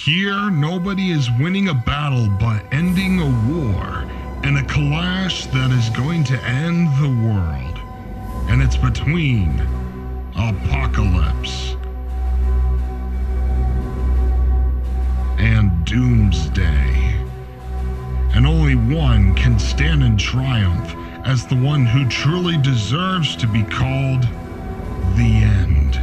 Here, nobody is winning a battle but ending a war, and a clash that is going to end the world. And it's between Apocalypse and Doomsday. And only one can stand in triumph as the one who truly deserves to be called the End.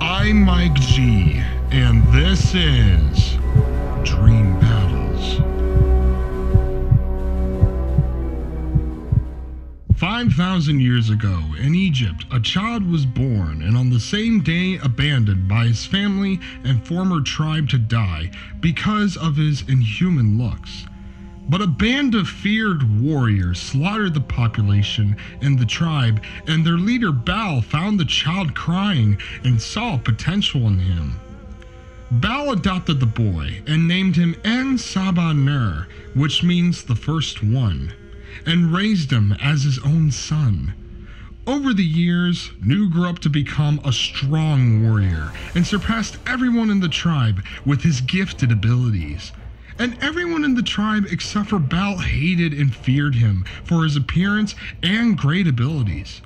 I'm Mike G, and this is Dream Battles. 5,000 years ago, in Egypt, a child was born and on the same day abandoned by his family and former tribe to die because of his inhuman looks. But a band of feared warriors slaughtered the population and the tribe, and their leader Baal found the child crying and saw potential in him. Baal adopted the boy and named him En-Saba-Ner, which means the first one, and raised him as his own son. Over the years, Nu grew up to become a strong warrior and surpassed everyone in the tribe with his gifted abilities. And everyone in the tribe except for Baal hated and feared him for his appearance and great abilities.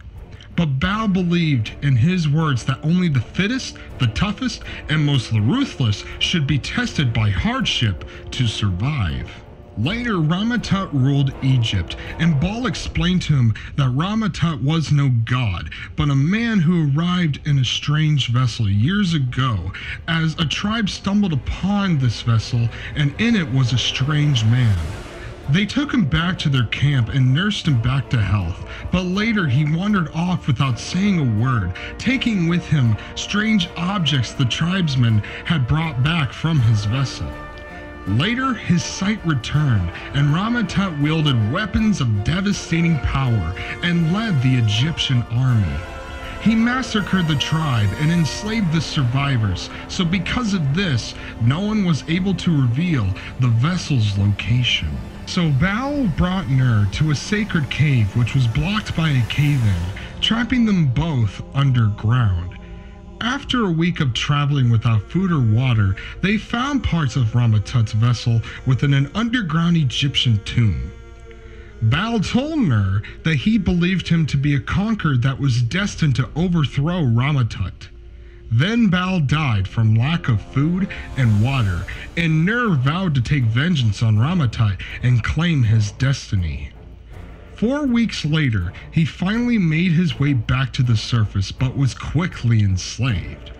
But Baal believed in his words that only the fittest, the toughest, and most ruthless should be tested by hardship to survive. Later, Ramatut ruled Egypt, and Baal explained to him that Ramatut was no god, but a man who arrived in a strange vessel years ago, as a tribe stumbled upon this vessel, and in it was a strange man. They took him back to their camp and nursed him back to health, but later he wandered off without saying a word, taking with him strange objects the tribesmen had brought back from his vessel. Later, his sight returned, and Ramatut wielded weapons of devastating power and led the Egyptian army. He massacred the tribe and enslaved the survivors, so because of this, no one was able to reveal the vessel's location. So Baal brought Ner to a sacred cave which was blocked by a cave-in, trapping them both underground. After a week of traveling without food or water, they found parts of Ramatut's vessel within an underground Egyptian tomb. Baal told Ner that he believed him to be a conqueror that was destined to overthrow Ramatut. Then Baal died from lack of food and water, and Ner vowed to take vengeance on Ramatut and claim his destiny. 4 weeks later, he finally made his way back to the surface but was quickly enslaved.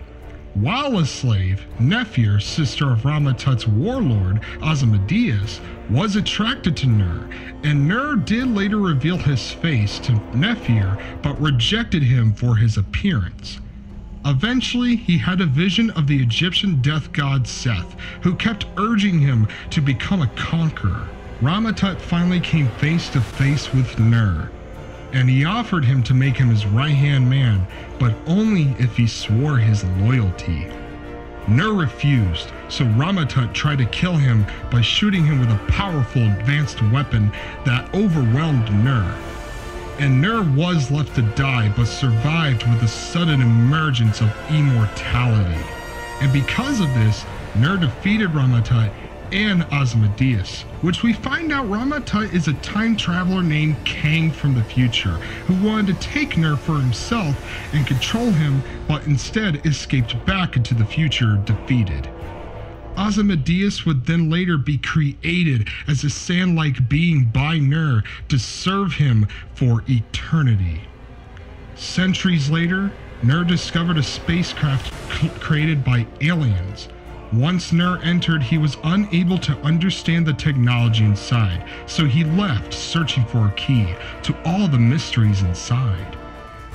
While a slave, Nephir, sister of Ramatut's warlord, Ozymandias, was attracted to Ner, and Ner did later reveal his face to Nephir but rejected him for his appearance. Eventually, he had a vision of the Egyptian death god Seth, who kept urging him to become a conqueror. Ramatut finally came face to face with Ner, and he offered him to make him his right-hand man, but only if he swore his loyalty. Ner refused, so Ramatut tried to kill him by shooting him with a powerful advanced weapon that overwhelmed Ner. And Ner was left to die, but survived with the sudden emergence of immortality. And because of this, Ner defeated Ramatut and Ozymandias, which we find out Ramatut is a time traveler named Kang from the future, who wanted to take Ner for himself and control him, but instead escaped back into the future defeated. Ozymandias would then later be created as a sand-like being by Ner to serve him for eternity. Centuries later, Ner discovered a spacecraft created by aliens. Once Ner entered, he was unable to understand the technology inside, so he left searching for a key to all the mysteries inside.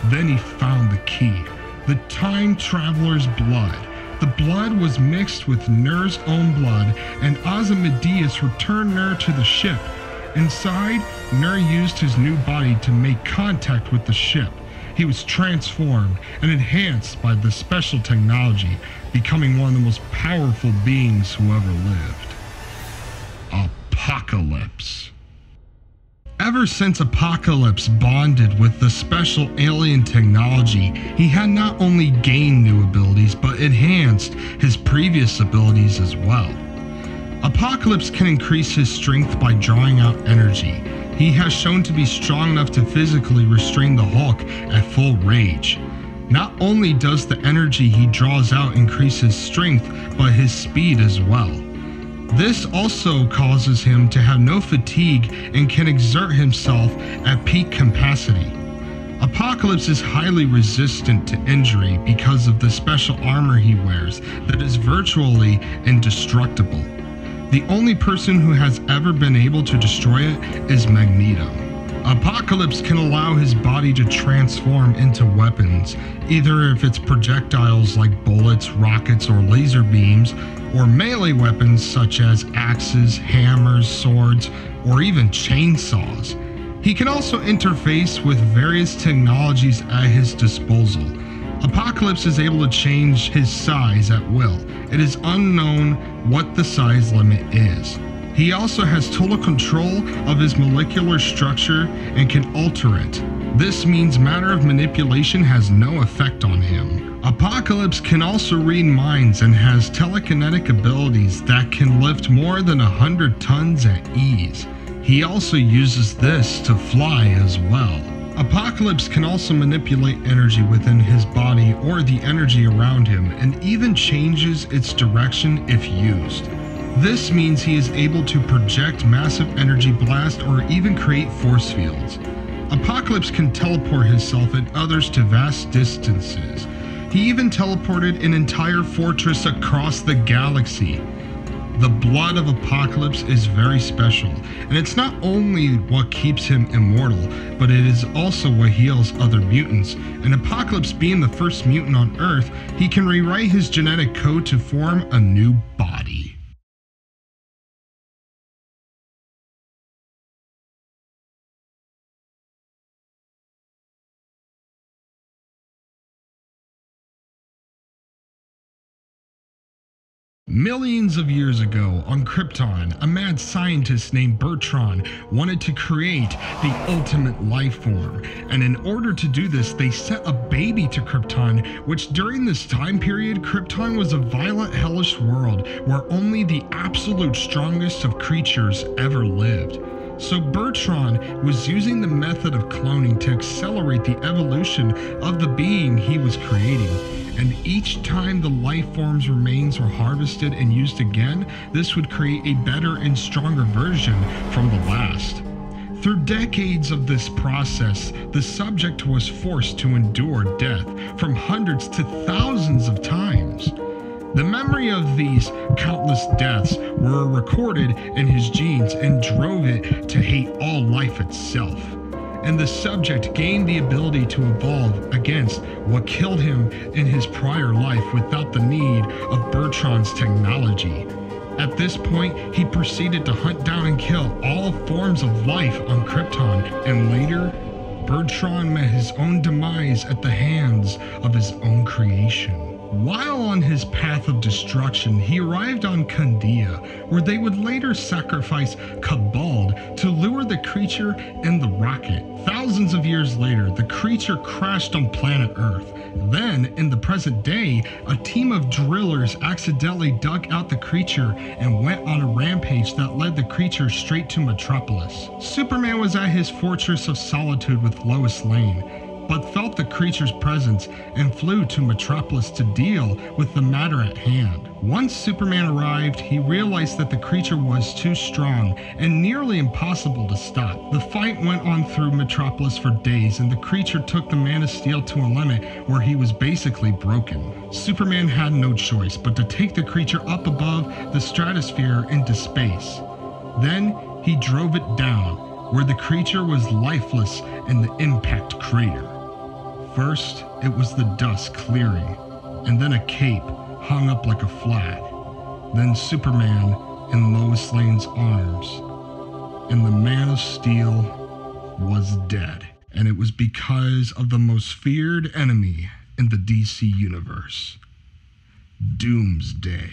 Then he found the key, the time traveler's blood. The blood was mixed with Ner's own blood, and Ozymandias returned Ner to the ship. Inside, Ner used his new body to make contact with the ship. He was transformed and enhanced by the special technology, becoming one of the most powerful beings who ever lived. Apocalypse. Ever since Apocalypse bonded with the special alien technology, he had not only gained new abilities but enhanced his previous abilities as well. Apocalypse can increase his strength by drawing out energy. He has shown to be strong enough to physically restrain the Hulk at full rage. Not only does the energy he draws out increase his strength, but his speed as well. This also causes him to have no fatigue and can exert himself at peak capacity. Apocalypse is highly resistant to injury because of the special armor he wears that is virtually indestructible. The only person who has ever been able to destroy it is Magneto. Apocalypse can allow his body to transform into weapons, either if it's projectiles like bullets, rockets, or laser beams, or melee weapons such as axes, hammers, swords, or even chainsaws. He can also interface with various technologies at his disposal. Apocalypse is able to change his size at will. It is unknown what the size limit is. He also has total control of his molecular structure and can alter it. This means matter of manipulation has no effect on him. Apocalypse can also read minds and has telekinetic abilities that can lift more than 100 tons at ease. He also uses this to fly as well. Apocalypse can also manipulate energy within his body or the energy around him, and even changes its direction if used. This means he is able to project massive energy blast or even create force fields. Apocalypse can teleport himself and others to vast distances. He even teleported an entire fortress across the galaxy. The blood of Apocalypse is very special, and it's not only what keeps him immortal, but it is also what heals other mutants. And Apocalypse being the first mutant on Earth, he can rewrite his genetic code to form a new body. Millions of years ago, on Krypton, a mad scientist named Bertrand wanted to create the ultimate life form, and in order to do this, they sent a baby to Krypton, which during this time period, Krypton was a violent, hellish world where only the absolute strongest of creatures ever lived. So Bertrand was using the method of cloning to accelerate the evolution of the being he was creating. And each time the life form's remains were harvested and used again, this would create a better and stronger version from the last. Through decades of this process, the subject was forced to endure death from hundreds to thousands of times. The memory of these countless deaths were recorded in his genes and drove it to hate all life itself. And the subject gained the ability to evolve against what killed him in his prior life without the need of Bertrand's technology. At this point, he proceeded to hunt down and kill all forms of life on Krypton, and later, Bertrand met his own demise at the hands of his own creation. While on his path of destruction, he arrived on Kandia, where they would later sacrifice Cabald to lure the creature and the rocket. Thousands of years later, the creature crashed on planet Earth. Then, in the present day, a team of drillers accidentally dug out the creature and went on a rampage that led the creature straight to Metropolis. Superman was at his Fortress of Solitude with Lois Lane, but felt the creature's presence and flew to Metropolis to deal with the matter at hand. Once Superman arrived, he realized that the creature was too strong and nearly impossible to stop. The fight went on through Metropolis for days, and the creature took the Man of Steel to a limit where he was basically broken. Superman had no choice but to take the creature up above the stratosphere into space. Then he drove it down, where the creature was lifeless in the impact crater. First, it was the dust clearing, and then a cape hung up like a flag. Then Superman in Lois Lane's arms, and the Man of Steel was dead. And it was because of the most feared enemy in the DC universe, Doomsday.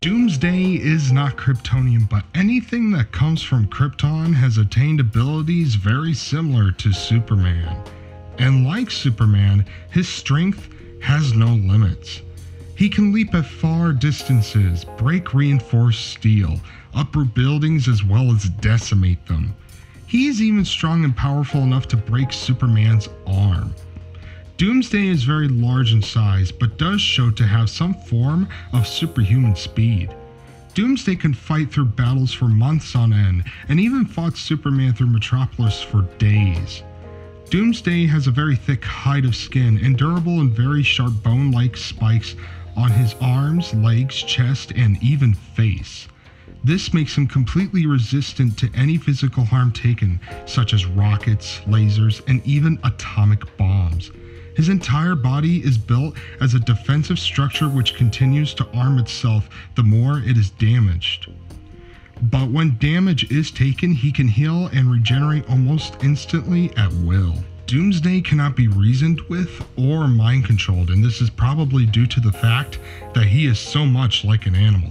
Doomsday is not Kryptonian, but anything that comes from Krypton has attained abilities very similar to Superman. And like Superman, his strength has no limits. He can leap at far distances, break reinforced steel, uproot buildings as well as decimate them. He is even strong and powerful enough to break Superman's arm. Doomsday is very large in size, but does show to have some form of superhuman speed. Doomsday can fight through battles for months on end, and even fought Superman through Metropolis for days. Doomsday has a very thick hide of skin and durable and very sharp bone-like spikes on his arms, legs, chest, and even face. This makes him completely resistant to any physical harm taken, such as rockets, lasers, and even atomic bombs. His entire body is built as a defensive structure which continues to arm itself the more it is damaged. But when damage is taken, he can heal and regenerate almost instantly at will. Doomsday cannot be reasoned with or mind controlled, and this is probably due to the fact that he is so much like an animal.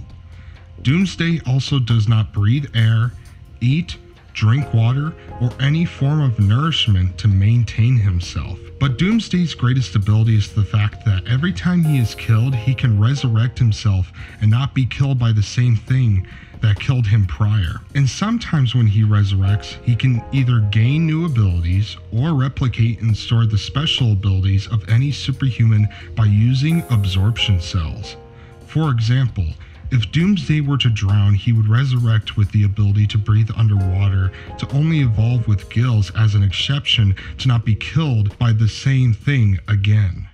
Doomsday also does not breathe air, eat, drink water, or any form of nourishment to maintain himself. But Doomsday's greatest ability is the fact that every time he is killed, he can resurrect himself and not be killed by the same thing that killed him prior. And sometimes when he resurrects, he can either gain new abilities or replicate and store the special abilities of any superhuman by using absorption cells. For example, if Doomsday were to drown, he would resurrect with the ability to breathe underwater, to only evolve with gills as an exception to not be killed by the same thing again.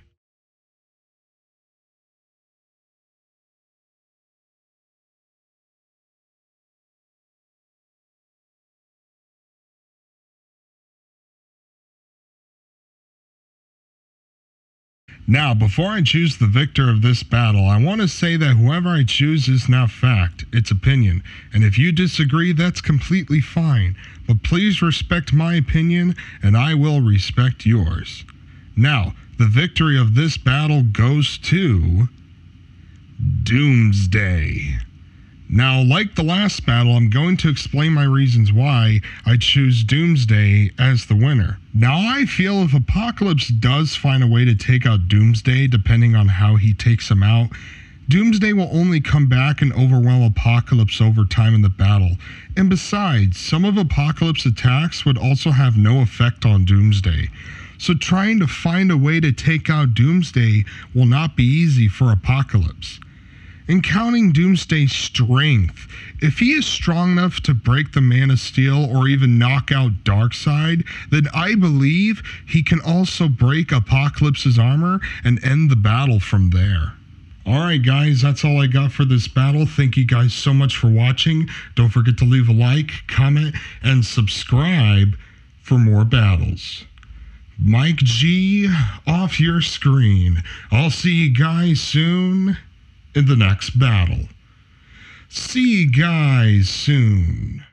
Now, before I choose the victor of this battle, I want to say that whoever I choose is not fact, it's opinion. And if you disagree, that's completely fine. But please respect my opinion, and I will respect yours. Now, the victory of this battle goes to Doomsday. Now, like the last battle, I'm going to explain my reasons why I choose Doomsday as the winner. Now, I feel if Apocalypse does find a way to take out Doomsday, depending on how he takes him out, Doomsday will only come back and overwhelm Apocalypse over time in the battle. And besides, some of Apocalypse's attacks would also have no effect on Doomsday. So trying to find a way to take out Doomsday will not be easy for Apocalypse. In counting Doomsday's strength, if he is strong enough to break the Man of Steel or even knock out Darkseid, then I believe he can also break Apocalypse's armor and end the battle from there. Alright guys, that's all I got for this battle. Thank you guys so much for watching. Don't forget to leave a like, comment, and subscribe for more battles. Mike G, off your screen. I'll see you guys soon in the next battle. See you guys soon.